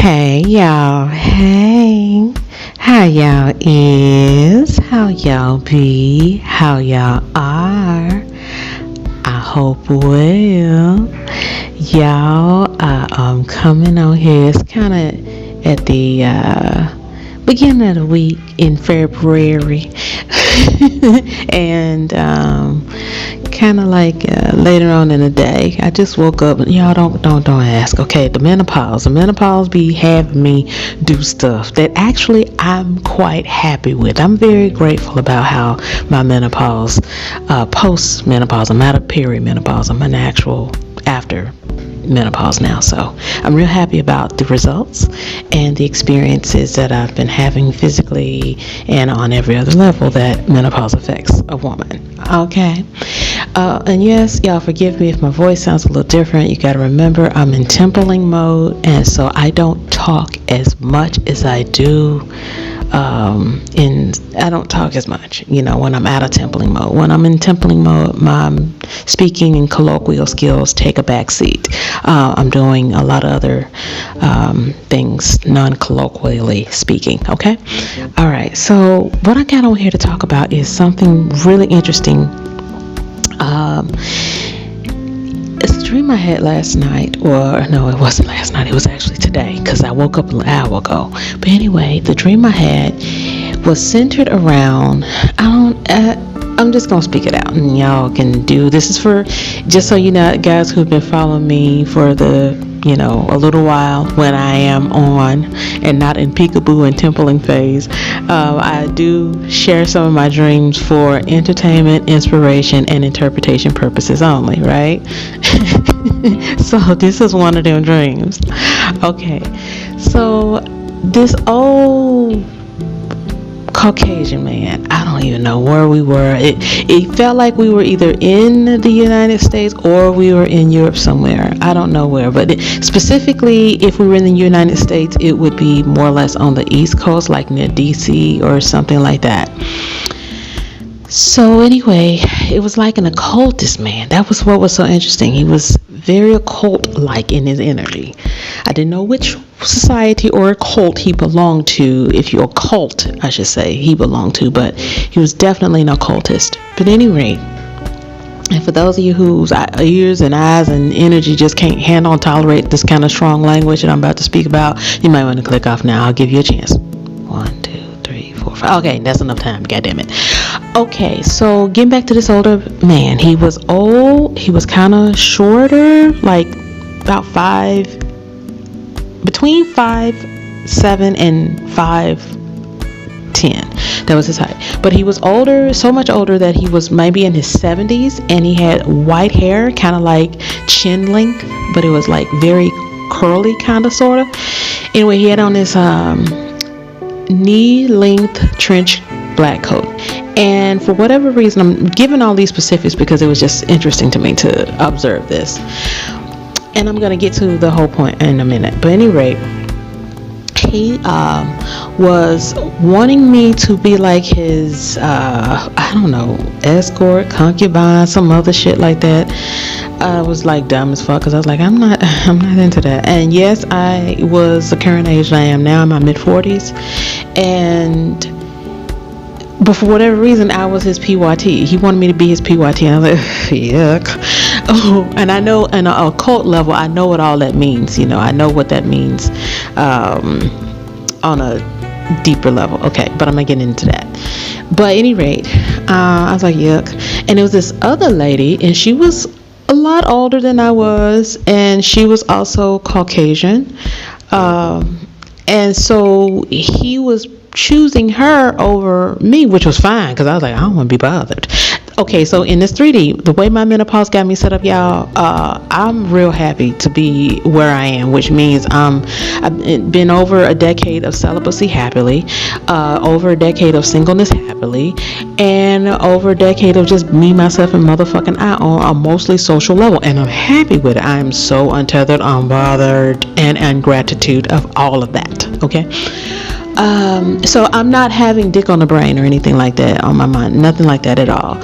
Hey y'all, hey, how y'all is, how y'all be, how y'all are, I hope well. Y'all, I'm coming on here, it's kind of at the beginning of the week in February, and kind of like later on in the day. I just woke up. Y'all don't ask. Okay, the menopause be having me do stuff that actually I'm quite happy with. I'm very grateful about how my menopause, post menopause, I'm out of perimenopause. I'm an actual after menopause now, so I'm real happy about the results and the experiences that I've been having physically and on every other level that menopause affects a woman. Okay, and yes, y'all forgive me if my voice sounds a little different. You got to remember I'm in templing mode, and so I don't talk as much as I do I don't talk as much, when I'm out of templing mode. When I'm in templing mode, my speaking and colloquial skills take a back seat. I'm doing a lot of other things non-colloquially speaking. Okay, all right, so what I got on here to talk about is something really interesting. It's a dream I had last night, or no, it wasn't last night, it was actually today, because I woke up an hour ago. But anyway, the dream I had was centered around, I'm just going to speak it out, and y'all can do, this is for, just so you know, guys who've been following me for a little while when I am on and not in peekaboo and templing phase. I do share some of my dreams for entertainment, inspiration, and interpretation purposes only, right? So this is one of them dreams. Okay, so this old Caucasian man, I don't even know where we were. It felt like we were either in the United States or we were in Europe somewhere. I don't know where, but specifically if we were in the United States, it would be more or less on the East Coast, like near DC or something like that. So anyway, it was like an occultist man. That was what was so interesting. He was very occult-like in his energy. I didn't know which society or cult he belonged to, if you're a cult, I should say, he belonged to, but he was definitely an occultist. But at any rate, and for those of you whose ears and eyes and energy just can't handle and tolerate this kind of strong language that I'm about to speak about, you might want to click off now. I'll give you a chance. 1, 2, 3, 4, 5. Okay, that's enough time. God damn it. Okay, so getting back to this older man, he was old, he was kind of shorter, like about between 5'7" and 5'10". That was his height. But he was older, so much older that he was maybe in his 70s, and he had white hair, kind of like chin length, but it was like very curly, kind of, sort of. Anyway, he had on this knee-length trench black coat. And for whatever reason, I'm giving all these specifics because it was just interesting to me to observe this. And I'm going to get to the whole point in a minute. But at any rate, he was wanting me to be like his, escort, concubine, some other shit like that. I was like dumb as fuck because I was like, I'm not into that. And yes, I was the current age that I am now, in my mid-40s. But for whatever reason, I was his PYT. He wanted me to be his PYT. And I was like, yuck. Oh, and I know on an occult level, I know what all that means. I know what that means on a deeper level. Okay, but I'm not getting into that. But at any rate, I was like, yuck. And it was this other lady, and she was a lot older than I was. And she was also Caucasian. And so he was choosing her over me, which was fine because I was like, I don't want to be bothered. Okay, so in this 3D, the way my menopause got me set up, y'all, I'm real happy to be where I am, which means I've been over a decade of celibacy happily, over a decade of singleness happily, and over a decade of just me, myself, and motherfucking I on a mostly social level, and I'm happy with it. I'm so untethered, unbothered, and in gratitude of all of that, okay? So I'm not having dick on the brain or anything like that on my mind. Nothing like that at all.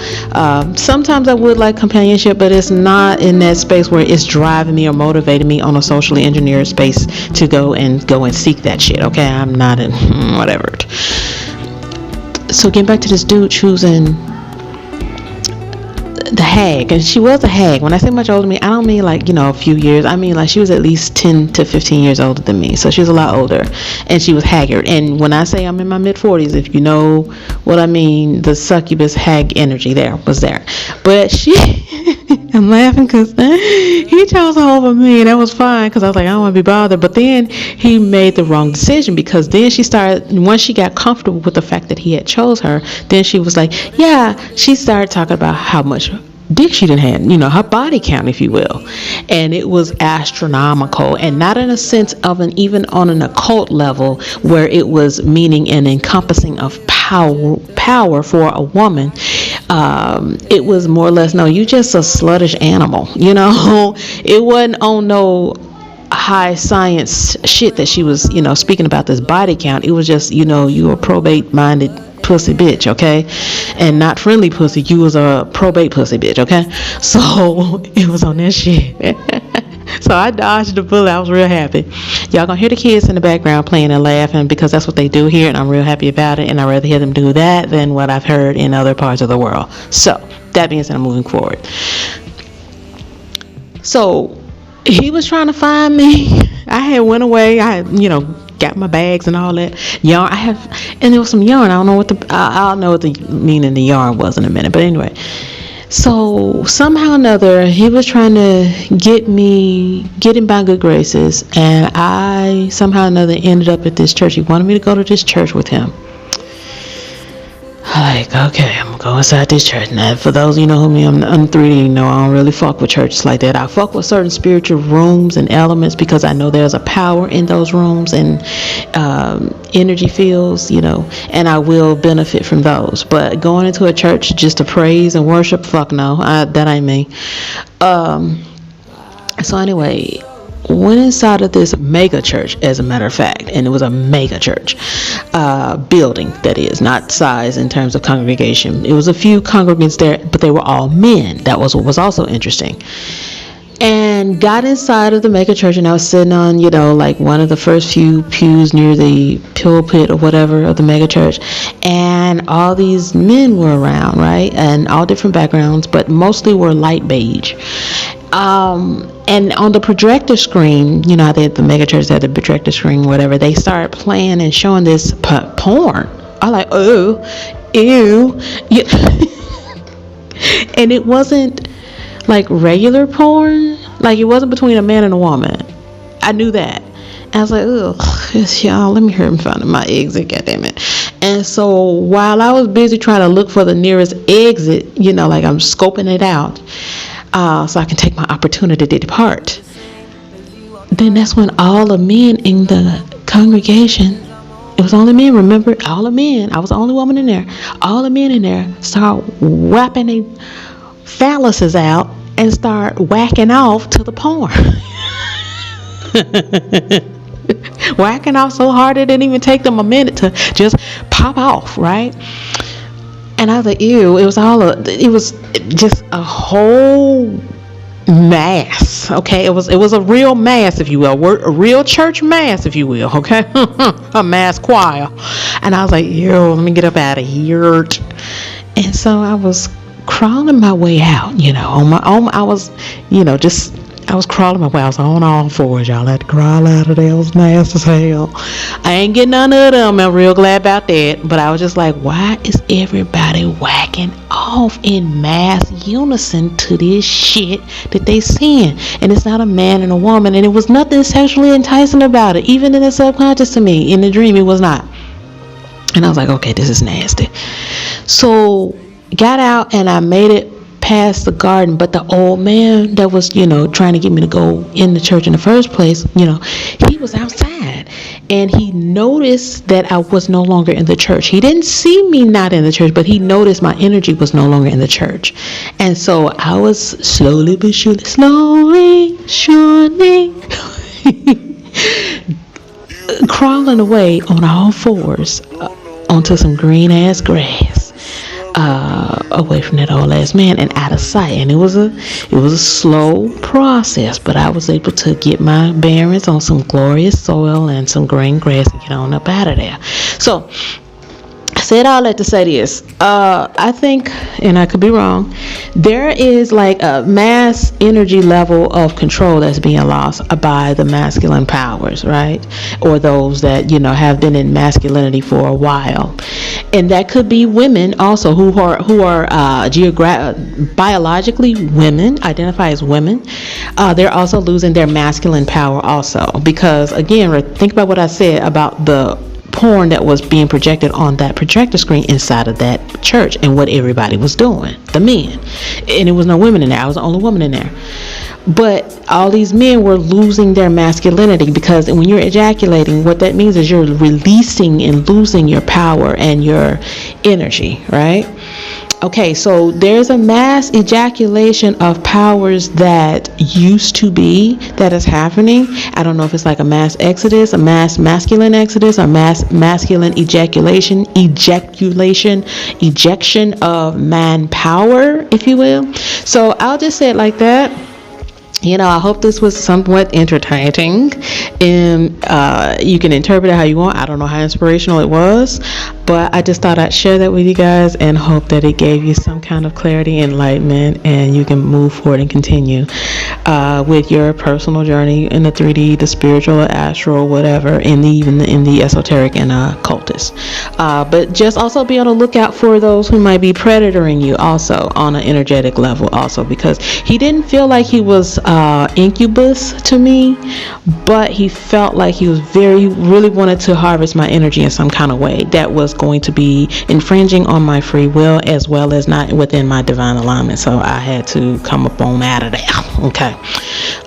Sometimes I would like companionship, but it's not in that space where it's driving me or motivating me on a socially engineered space to go and seek that shit. Okay, I'm not in whatever. So getting back to this dude choosing the hag, and she was a hag. When I say much older than me, I don't mean like, a few years. I mean like she was at least 10 to 15 years older than me, so she was a lot older, and she was haggard. And when I say I'm in my mid-40s, if you know what I mean, the succubus hag energy was there. But she I'm laughing because he chose her over me, and that was fine because I was like, I don't want to be bothered. But then he made the wrong decision, because then once she got comfortable with the fact that he had chose her, then she was like, she started talking about how much dick she done had, her body count, if you will. And it was astronomical, and not in a sense of even on an occult level where it was meaning and encompassing of power for a woman. It was more or less, no, you just a sluttish animal, it wasn't on no high science shit that she was, speaking about this body count. It was just, you a probate minded pussy bitch, okay? And not friendly pussy, you was a probate pussy bitch, okay? So it was on that shit. So I dodged the bullet. I was real happy. Y'all gonna hear the kids in the background playing and laughing, because that's what they do here, and I'm real happy about it, and I'd rather hear them do that than what I've heard in other parts of the world. So that being said, I'm moving forward. So he was trying to find me. I had went away. I had, got my bags and all that yarn. And there was some yarn. I don't know I'll know what the meaning of the yarn was in a minute. But anyway, so somehow or another, he was trying to get him by good graces, and I somehow or another ended up at this church. He wanted me to go to this church with him. Like, okay, I'm gonna go inside this church. Now, for those of you know me, I'm 3D, I don't really fuck with churches like that. I fuck with certain spiritual rooms and elements, because I know there's a power in those rooms and energy fields, and I will benefit from those. But going into a church just to praise and worship, fuck no, that ain't me. So anyway, went inside of this mega church, as a matter of fact, and it was a mega church building, that is, not size in terms of congregation. It was a few congregants there, but they were all men. That was what was also interesting. And got inside of the mega church, and I was sitting on, like one of the first few pews near the pulpit or whatever of the mega church, and all these men were around, right, and all different backgrounds, but mostly were light beige. And on the projector screen, how they had the mega church had the projector screen, whatever, they started playing and showing this porn. I like, oh, ew. And it wasn't like regular porn. Like, it wasn't between a man and a woman. I knew that. And I was like, ugh, y'all, let me hurry and find my exit, goddammit. And so while I was busy trying to look for the nearest exit, like I'm scoping it out, so I can take my opportunity to depart, then that's when all the men in the congregation, it was only men, remember, all the men, I was the only woman in there, all the men in there start whapping their phalluses out and start whacking off to the porn. Whacking off so hard it didn't even take them a minute to just pop off, right? And I was like, ew. It was just a whole mass, okay? It was a real mass, if you will, a real church mass, if you will, okay? A mass choir. And I was like, ew, let me get up out of here. And so I was crawling my way out, I was crawling my way. I was on all fours, y'all. I had to crawl out of there. It was nasty as hell. I ain't getting none of them. I'm real glad about that. But I was just like, why is everybody whacking off in mass unison to this shit that they seeing? And it's not a man and a woman. And it was nothing sexually enticing about it. Even in the subconscious to me. In the dream, it was not. And I was like, okay, this is nasty. So got out and I made it past the garden, but the old man that was, trying to get me to go in the church in the first place, he was outside, and he noticed that I was no longer in the church. He didn't see me not in the church, but he noticed my energy was no longer in the church. And so I was slowly but surely, crawling crawling away on all fours onto some green ass grass, away from that old ass man and out of sight. And it was a slow process, but I was able to get my bearings on some glorious soil and some green grass and get on up out of there. So I said all that to say this. I think, and I could be wrong, there is like a mass energy level of control that's being lost by the masculine powers, right? Or those that, have been in masculinity for a while. And that could be women also who are biologically women, identify as women. They're also losing their masculine power also. Because again, think about what I said about the porn that was being projected on that projector screen inside of that church and what everybody was doing, the men, and it was no women in there. I was the only woman in there, but all these men were losing their masculinity, because when you're ejaculating, what that means is you're releasing and losing your power and your energy, right? Okay, so there's a mass ejaculation of powers that used to be, that is happening. I don't know if it's like a mass exodus, a mass masculine exodus, or mass masculine ejection of man power, if you will. So I'll just say it like that. I hope this was somewhat entertaining, and you can interpret it how you want. I don't know how inspirational it was, but I just thought I'd share that with you guys and hope that it gave you some kind of clarity, enlightenment, and you can move forward and continue with your personal journey in the 3D, the spiritual, or astral, whatever, even in the esoteric and occultist. But just also be on the lookout for those who might be predatoring you also on an energetic level also, because he didn't feel like he was incubus to me, but he felt like he was really wanted to harvest my energy in some kind of way that was going to be infringing on my free will, as well as not within my divine alignment. So I had to come up on out of there. Okay.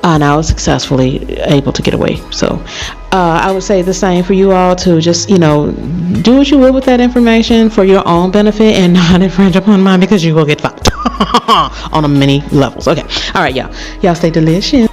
And I was successfully able to get away. So I would say the same for you all, to just, do what you will with that information for your own benefit and not infringe upon mine, because you will get fucked on many levels. Okay. All right, y'all. Y'all stay delicious.